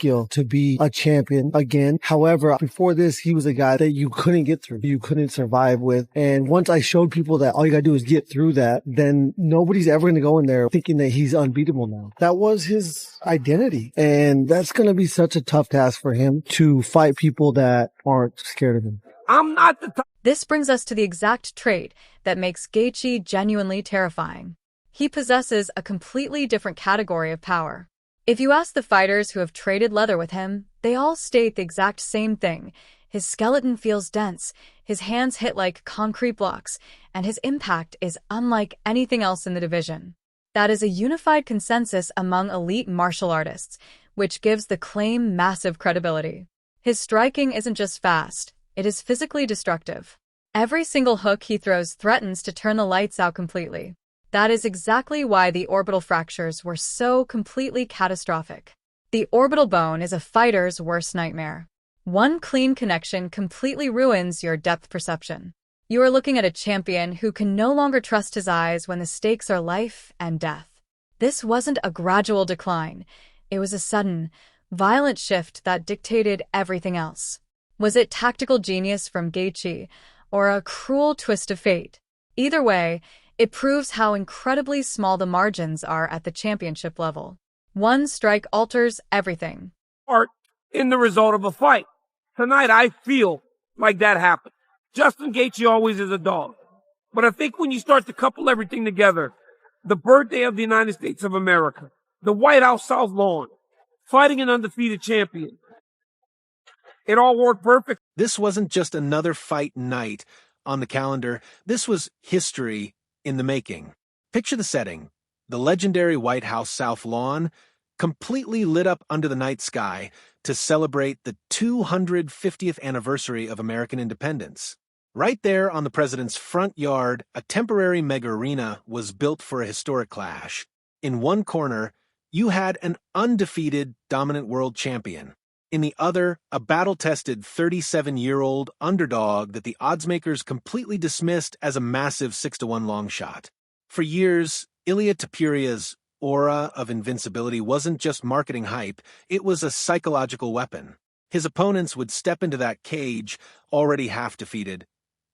skill to be a champion again. However, before this, he was a guy that you couldn't get through. You couldn't survive with. And once I showed people that all you gotta do is get through that, then nobody's ever gonna go in there thinking that he's unbeatable now. That was his identity. And that's gonna be such a tough task for him to fight people that aren't scared of him. I'm not the This brings us to the exact trait that makes Gaethje genuinely terrifying. He possesses a completely different category of power. If you ask the fighters who have traded leather with him, they all state the exact same thing. His skeleton feels dense, his hands hit like concrete blocks, and his impact is unlike anything else in the division. That is a unified consensus among elite martial artists, which gives the claim massive credibility. His striking isn't just fast, it is physically destructive. Every single hook he throws threatens to turn the lights out completely. That is exactly why the orbital fractures were so completely catastrophic. The orbital bone is a fighter's worst nightmare. One clean connection completely ruins your depth perception. You are looking at a champion who can no longer trust his eyes when the stakes are life and death. This wasn't a gradual decline. It was a sudden, violent shift that dictated everything else. Was it tactical genius from Gaethje, or a cruel twist of fate? Either way, it proves how incredibly small the margins are at the championship level. One strike alters everything. part in the result of a fight. Tonight, I feel like that happened. Justin Gaethje always is a dog. But I think when you start to couple everything together, the birthday of the United States of America, the White House South Lawn, fighting an undefeated champion, it all worked perfect. This wasn't just another fight night on the calendar. This was history in the making. Picture the setting. The legendary White House South Lawn, completely lit up under the night sky to celebrate the 250th anniversary of American independence. Right there on the president's front yard, a temporary mega arena was built for a historic clash. In one corner, you had an undefeated dominant world champion. In the other, a battle-tested 37-year-old underdog that the oddsmakers completely dismissed as a massive 6-1 long shot. For years, Ilia Topuria's aura of invincibility wasn't just marketing hype, it was a psychological weapon. His opponents would step into that cage, already half defeated,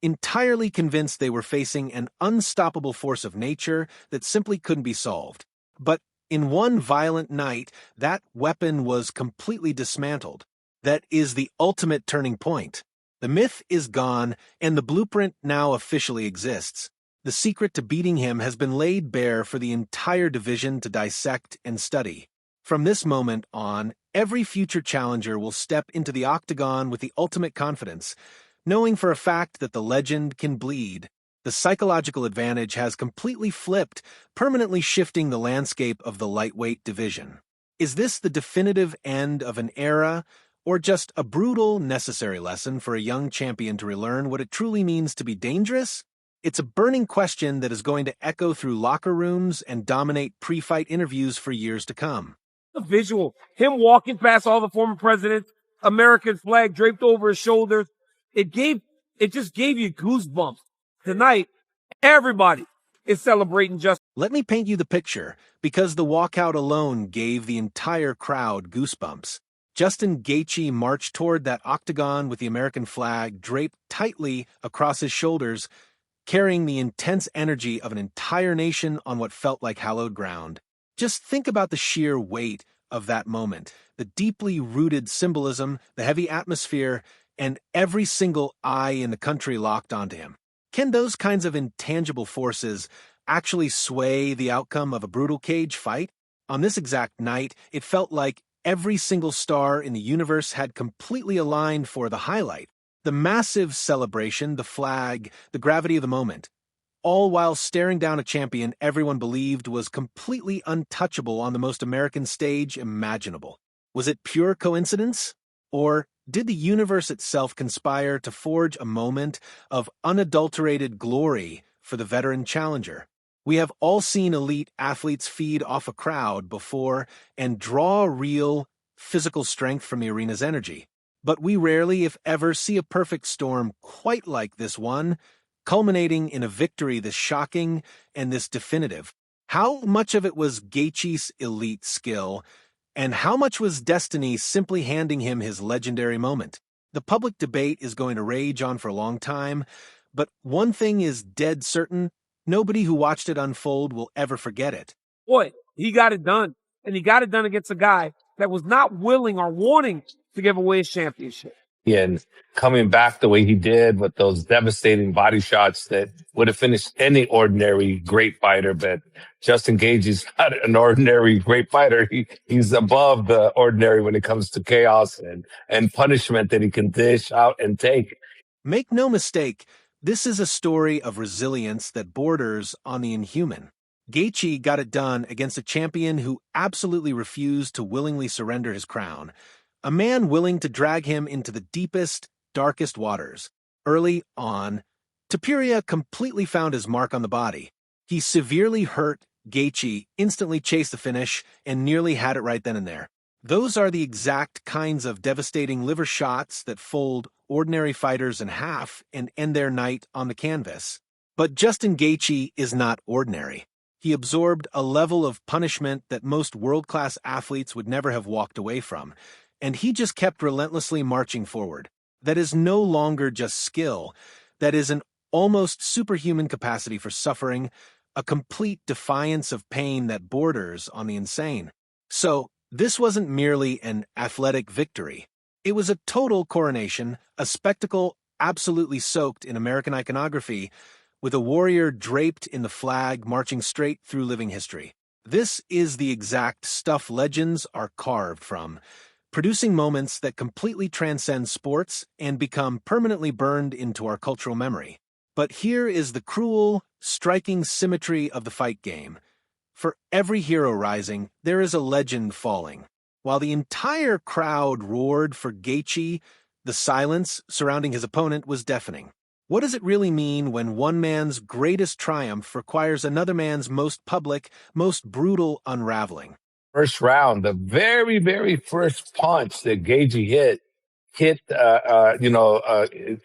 entirely convinced they were facing an unstoppable force of nature that simply couldn't be solved. But in one violent night, that weapon was completely dismantled. That is the ultimate turning point. The myth is gone, and the blueprint now officially exists. The secret to beating him has been laid bare for the entire division to dissect and study. From this moment on, every future challenger will step into the octagon with the ultimate confidence, knowing for a fact that the legend can bleed. The psychological advantage has completely flipped, permanently shifting the landscape of the lightweight division. Is this the definitive end of an era, or just a brutal, necessary lesson for a young champion to relearn what it truly means to be dangerous? It's a burning question that is going to echo through locker rooms and dominate pre-fight interviews for years to come. The visual, him walking past all the former presidents, American flag draped over his shoulders, it just gave you goosebumps. Tonight, everybody is celebrating Justin. Let me paint you the picture, because the walkout alone gave the entire crowd goosebumps. Justin Gaethje marched toward that octagon with the American flag draped tightly across his shoulders, carrying the intense energy of an entire nation on what felt like hallowed ground. Just think about the sheer weight of that moment, the deeply rooted symbolism, the heavy atmosphere, and every single eye in the country locked onto him. Can those kinds of intangible forces actually sway the outcome of a brutal cage fight? On this exact night, it felt like every single star in the universe had completely aligned for the highlight. The massive celebration, the flag, the gravity of the moment, all while staring down a champion everyone believed was completely untouchable on the most American stage imaginable. Was it pure coincidence? Or did the universe itself conspire to forge a moment of unadulterated glory for the veteran challenger? We have all seen elite athletes feed off a crowd before and draw real physical strength from the arena's energy. But we rarely, if ever, see a perfect storm quite like this one, culminating in a victory this shocking and this definitive. How much of it was Gaethje's elite skill, And how much was destiny simply handing him his legendary moment? The public debate is going to rage on for a long time, but one thing is dead certain: nobody who watched it unfold will ever forget it. Boy, he got it done. And he got it done against a guy that was not willing or wanting to give away his championship. And coming back the way he did with those devastating body shots that would have finished any ordinary great fighter. But Justin Gaethje's not an ordinary great fighter. He's above the ordinary when it comes to chaos and punishment that he can dish out and take. Make no mistake, this is a story of resilience that borders on the inhuman. Gaethje got it done against a champion who absolutely refused to willingly surrender his crown. A man willing to drag him into the deepest, darkest waters. Early on, Topuria completely found his mark on the body. He severely hurt Gaethje, instantly chased the finish, and nearly had it right then and there. Those are the exact kinds of devastating liver shots that fold ordinary fighters in half and end their night on the canvas. But Justin Gaethje is not ordinary. He absorbed a level of punishment that most world-class athletes would never have walked away from. And he just kept relentlessly marching forward. That is no longer just skill. That is an almost superhuman capacity for suffering, a complete defiance of pain that borders on the insane. So, this wasn't merely an athletic victory. It was a total coronation, a spectacle absolutely soaked in American iconography, with a warrior draped in the flag marching straight through living history. This is the exact stuff legends are carved from, producing moments that completely transcend sports and become permanently burned into our cultural memory. But here is the cruel, striking symmetry of the fight game. For every hero rising, there is a legend falling. While the entire crowd roared for Gaethje, the silence surrounding his opponent was deafening. What does it really mean when one man's greatest triumph requires another man's most public, most brutal unraveling? First round, the very, very first punch that Gaethje hit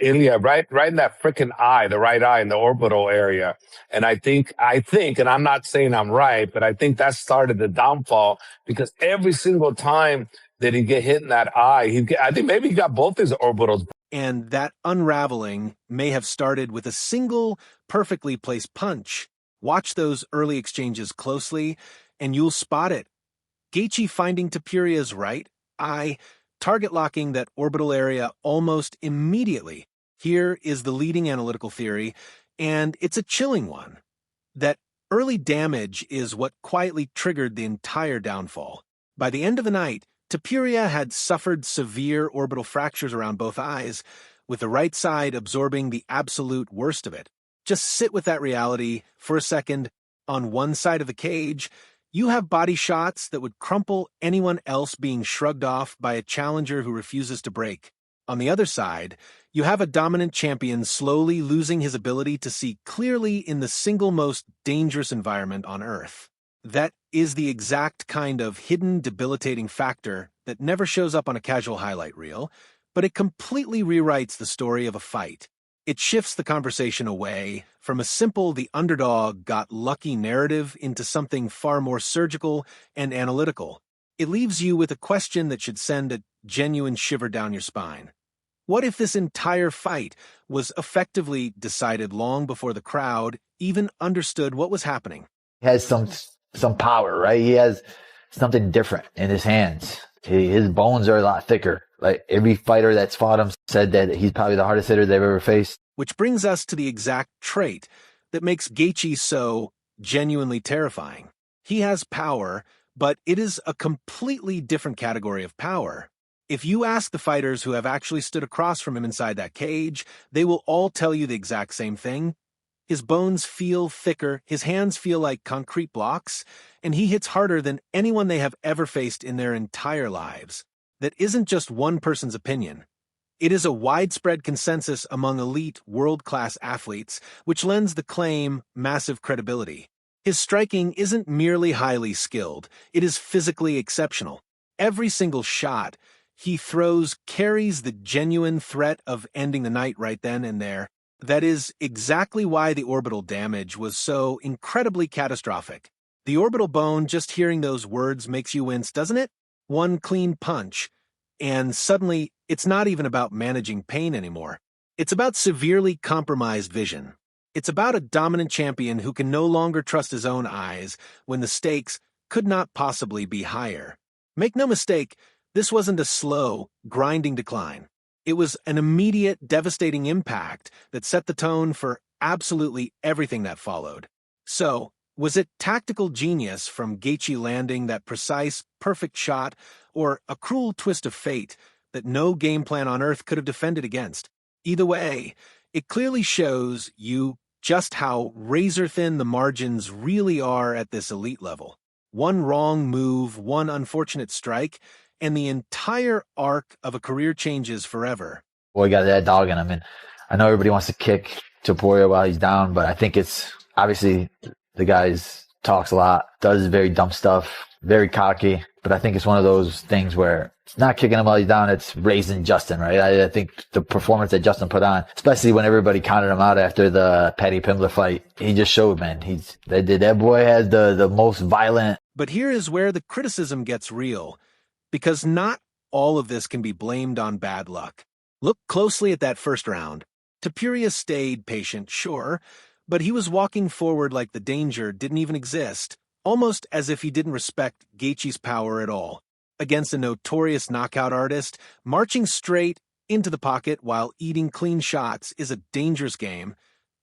Ilya right in that freaking eye, the right eye in the orbital area. And I think, and I'm not saying I'm right, but I think that started the downfall, because every single time that he get hit in that eye, I think maybe he got both his orbitals. And that unraveling may have started with a single, perfectly placed punch. Watch those early exchanges closely, and you'll spot it. Gaethje finding Topuria's right eye, target locking that orbital area almost immediately. Here is the leading analytical theory, and it's a chilling one. That early damage is what quietly triggered the entire downfall. By the end of the night, Topuria had suffered severe orbital fractures around both eyes, with the right side absorbing the absolute worst of it. Just sit with that reality for a second. On one side of the cage, you have body shots that would crumple anyone else being shrugged off by a challenger who refuses to break. On the other side, you have a dominant champion slowly losing his ability to see clearly in the single most dangerous environment on Earth. That is the exact kind of hidden, debilitating factor that never shows up on a casual highlight reel, but it completely rewrites the story of a fight. It shifts the conversation away from a simple "the underdog got lucky" narrative into something far more surgical and analytical. It leaves you with a question that should send a genuine shiver down your spine. What if this entire fight was effectively decided long before the crowd even understood what was happening? He has some power, right? He has something different in his hands. His bones are a lot thicker. Like every fighter that's fought him said that he's probably the hardest hitter they've ever faced. Which brings us to the exact trait that makes Gaethje so genuinely terrifying. He has power, but it is a completely different category of power. If you ask the fighters who have actually stood across from him inside that cage, they will all tell you the exact same thing. His bones feel thicker, his hands feel like concrete blocks, and he hits harder than anyone they have ever faced in their entire lives. That isn't just one person's opinion. It is a widespread consensus among elite, world-class athletes, which lends the claim massive credibility. His striking isn't merely highly skilled, it is physically exceptional. Every single shot he throws carries the genuine threat of ending the night right then and there. That is exactly why the orbital damage was so incredibly catastrophic. The orbital bone, just hearing those words makes you wince, doesn't it? one clean punch, and suddenly it's not even about managing pain anymore. It's about severely compromised vision. It's about a dominant champion who can no longer trust his own eyes when the stakes could not possibly be higher. Make no mistake, this wasn't a slow, grinding decline. It was an immediate, devastating impact that set the tone for absolutely everything that followed. So, was it tactical genius from Gaethje landing that precise, perfect shot, or a cruel twist of fate that no game plan on earth could have defended against? Either way, it clearly shows you just how razor-thin the margins really are at this elite level. One wrong move, one unfortunate strike, and the entire arc of a career changes forever. Boy, got that dog in him. And I know everybody wants to kick Topuria while he's down, but I think it's obviously the guy talks a lot, does very dumb stuff, very cocky. But I think it's one of those things where it's not kicking him while he's down, it's raising Justin, right? I think the performance that Justin put on, especially when everybody counted him out after the Paddy Pimblett fight, he just showed, man. That boy has the most violent. But here is where the criticism gets real, because not all of this can be blamed on bad luck. Look closely at that first round. Topuria stayed patient, sure, but he was walking forward like the danger didn't even exist, almost as if he didn't respect Gaethje's power at all. Against a notorious knockout artist, marching straight into the pocket while eating clean shots is a dangerous game,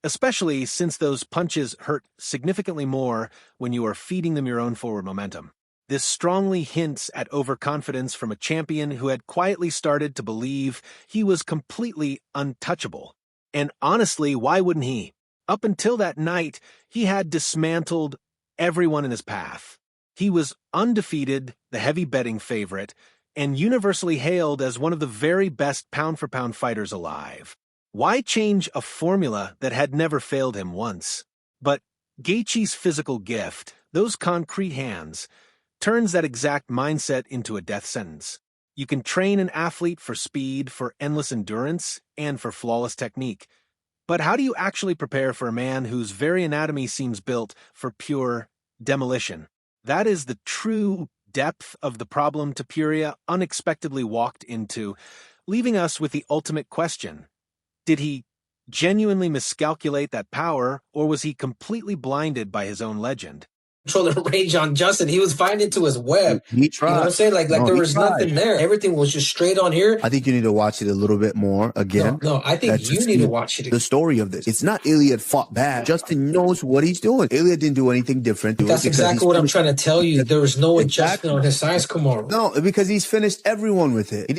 especially since those punches hurt significantly more when you are feeding them your own forward momentum. This strongly hints at overconfidence from a champion who had quietly started to believe he was completely untouchable. And honestly, why wouldn't he? Up until that night, he had dismantled everyone in his path. He was undefeated, the heavy betting favorite, and universally hailed as one of the very best pound-for-pound fighters alive. Why change a formula that had never failed him once? But Gaethje's physical gift, those concrete hands, turns that exact mindset into a death sentence. You can train an athlete for speed, for endless endurance, and for flawless technique. But how do you actually prepare for a man whose very anatomy seems built for pure demolition? That is the true depth of the problem Topuria unexpectedly walked into, leaving us with the ultimate question. Did he genuinely miscalculate that power, or was he completely blinded by his own legend? Control the range on Justin. He was finding into his web. He tried. You know what I'm saying? Like there was nothing there. Everything was just straight on here. I think you need to watch it a little bit more again. No, I think you need to watch it again. The story of this. It's not Ilya fought bad. Justin knows what he's doing. Ilya didn't do anything different. That's exactly what I'm trying to tell you. There was no adjustment on his size, Kamaru. No, because he's finished everyone with it.